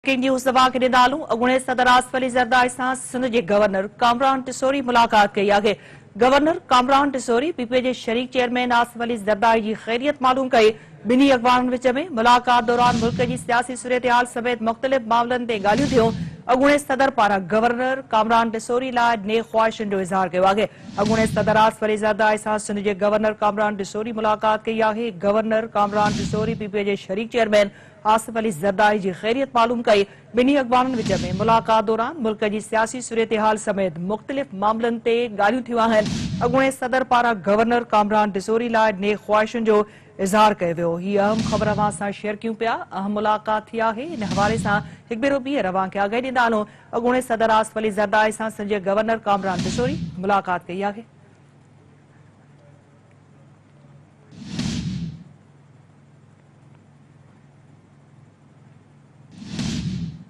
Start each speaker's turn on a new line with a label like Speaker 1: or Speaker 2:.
Speaker 1: Breaking news के ॾिनालू अॻूणे सदर आसिफ अली ज़रदारी सां सिंध जे गवर्नर कामरान टिसोरी मुलाक़ात कई आहे। गवर्नर कामरान टिसोरी पीपीए जे शरीक चेयरमैन आसिफ अली ज़रदारी जी ख़ैरियत मालूम कई। ॿिन्ही अॻवाननि विच में मुलाक़ात दौरान मुल्क जी सियासी सूरतहाल समेत मुख़्तलिफ़ मामलनि ते ॻाल्हियूं थियूं। अॻूणे सदर पारां गवर्नर कामरान टिसोरी लाइ नेक ख़्वाहिशुनि जो इज़हार कयो आहे। अॻूणे सदर आसिफ अली ज़रदारी सां सिंध जे गवर्नर कामरान टिसोरी मुलाक़ात कई आहे। गवर्नर कामरान टिसोरी पीपीए जे शरीक चेयरमैन आसिफ अली ज़रदारी जी ख़ैरियत मालूम कई। ॿिन्ही अॻवाननि विच में मुलाक़ात दौरान मुल्क जी सियासी सूरतहाल समेत मुख़्तलिफ़ मामलनि ते ॻाल्हियूं थियूं आहिनि। अॻूणे सदर पारां गवर्नर कामरान टिसोरी लाइ नेक ख़्वाहिशुनि जो इज़हार कयो वियो। हीअ अहम ख़बर अवां सां शेयर कयूं पिया। अहम मुलाक़ात थी आहे। इन हवाले सां हिकु भेरो ॿीहर अवां खे आगाही ॾींदा आहियूं। अॻूणे सदर आसिफ अली ज़रदारी सां सिंध जे गवर्नर कामरान टिसोरी मुलाक़ात कई आहे।